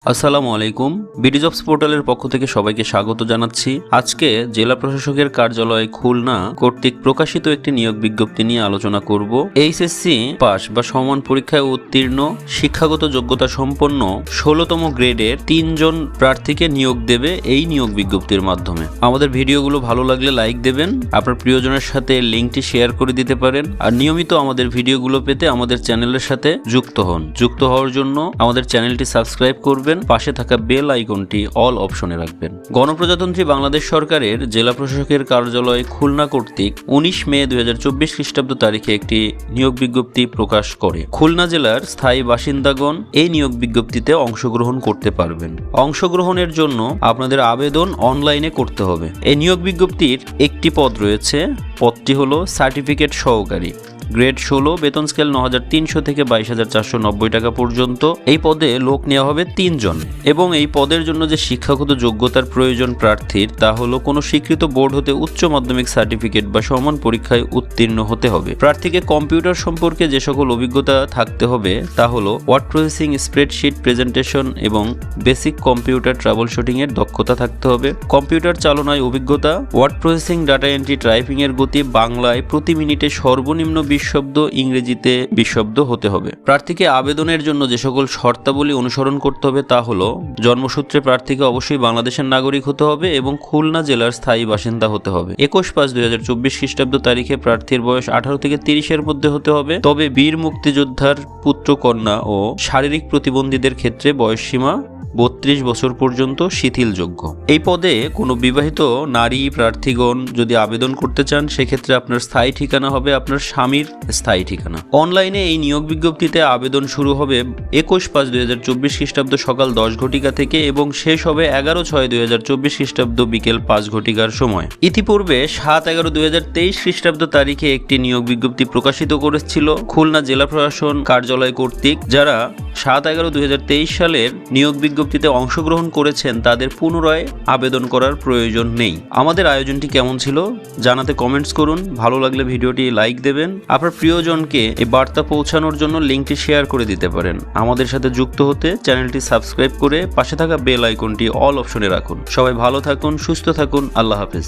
আসসালামু আলাইকুম। BD jobs পোর্টালের পক্ষ থেকে সবাইকে স্বাগত জানাচ্ছি। আজকে জেলা প্রশাসকের কার্যালয় খুলনা কর্তৃক প্রকাশিত একটি নিয়োগ বিজ্ঞপ্তি নিয়ে আলোচনা করব। এইচএসসি পাস বা সমান পরীক্ষায় উত্তীর্ণ শিক্ষাগত যোগ্যতা সম্পন্ন 16তম গ্রেডের 3 জন প্রার্থীকে নিয়োগ দেবে এই নিয়োগ বিজ্ঞপ্তির মাধ্যমে। আমাদের ভিডিওগুলো ভালো লাগলে লাইক দেবেন, আপনার প্রিয়জনের সাথে লিঙ্কটি শেয়ার করে দিতে পারেন, আর নিয়মিত আমাদের ভিডিওগুলো পেতে আমাদের চ্যানেলের সাথে যুক্ত হন। যুক্ত হওয়ার জন্য আমাদের চ্যানেলটি সাবস্ক্রাইব করবেন, পাশে থাকা বেল আইকনটি অল অপশনে রাখবেন। গণপ্রজাতন্ত্রী বাংলাদেশ সরকারের জেলা প্রশাসকের কার্যালয় খুলনা কর্তৃক 19 মে 2024 খ্রিস্টাব্দ তারিখে একটি নিয়োগ বিজ্ঞপ্তি প্রকাশ করে। খুলনা জেলার স্থায়ী বাসিন্দাগণ এই নিয়োগ বিজ্ঞপ্তিতে অংশগ্রহণ করতে পারবেন। অংশগ্রহণের জন্য আপনাদের আবেদন অনলাইনে করতে হবে। এই নিয়োগ বিজ্ঞপ্তির একটি পদ রয়েছে, পদটি হলো সার্টিফিকেট সহকারী, গ্রেড 16, বেতন স্কেল 9,300 থেকে 22,490 টাকা পর্যন্ত। এই পদে লোক নেওয়া হবে 3 জন, এবং এই পদের জন্য যে শিক্ষাগত যোগ্যতার প্রয়োজন প্রার্থীর তা হলো কোনো স্বীকৃত বোর্ড হতে উচ্চ মাধ্যমিক সার্টিফিকেট বা সমান পরীক্ষায় উত্তীর্ণ হতে হবে। প্রার্থীকে কম্পিউটার সম্পর্কে যে সকল অভিজ্ঞতা থাকতে হবে তা হলো ওয়ার্ড প্রসেসিং, স্প্রেডশিট, প্রেজেন্টেশন এবং বেসিক কম্পিউটার ট্রাবল শুটিং এর দক্ষতা থাকতে হবে। কম্পিউটার চালনায় অভিজ্ঞতা, word processing, data entry, typing এর গতি বাংলায় প্রতি মিনিটে সর্বনিম্ন 20 শব্দ, ইংরেজিতে 20 শব্দ হতে হবে। প্রার্থীকে আবেদনের জন্য যে সকল শর্তাবলী অনুসরণ করতে হবে তা হলো জন্মসূত্রে প্রার্থীকে অবশ্যই বাংলাদেশের নাগরিক হতে হবে এবং খুলনা জেলার স্থায়ী বাসিন্দা হতে হবে। 21/5/2024 খ্রিস্টাব্দ তারিখে প্রার্থীর বয়স 18 থেকে 30-এর মধ্যে হতে হবে। তবে বীর মুক্তিযোদ্ধার পুত্র কন্যা ও শারীরিক প্রতিবন্ধীদের ক্ষেত্রে বয়সসীমা 32 বছর পর্যন্ত শিথিলযোগ্য। এই পদে কোনো বিবাহিত নারী প্রার্থীগণ যদি আবেদন করতে চান, সেক্ষেত্রে আপনার স্থায়ী ঠিকানা হবে আপনার স্বামীর স্থায়ী ঠিকানা। অনলাইনে এই নিয়োগ বিজ্ঞপ্তিতে আবেদন শুরু হবে 21/5/2024 খ্রিস্টাব্দ সকাল 10 ঘটিকা থেকে এবং শেষ হবে 11/6/2024 খ্রিস্টাব্দ বিকেল 5 ঘটিকার সময়। ইতিপূর্বে 7/11/2023 খ্রিস্টাব্দ তারিখে একটি নিয়োগ বিজ্ঞপ্তি প্রকাশিত করেছিল খুলনা জেলা প্রশাসন কার্যালয় কর্তৃক। যারা 7/11/2023 সালের নিয়োগ বিজ্ঞপ্তিতে অংশগ্রহণ করেছেন তাদের পুনরায় আবেদন করার প্রয়োজন নেই। আমাদের আয়োজনটি কেমন ছিল জানাতে কমেন্টস করুন। ভালো লাগলে ভিডিওটি লাইক দেবেন। আপনার প্রিয়জনকে এই বার্তা পৌঁছানোর জন্য লিঙ্কটি শেয়ার করে দিতে পারেন। আমাদের সাথে যুক্ত হতে চ্যানেলটি সাবস্ক্রাইব করে পাশে থাকা বেল আইকনটি অল অপশনে রাখুন। সবাই ভালো থাকুন, সুস্থ থাকুন। আল্লাহ হাফেজ।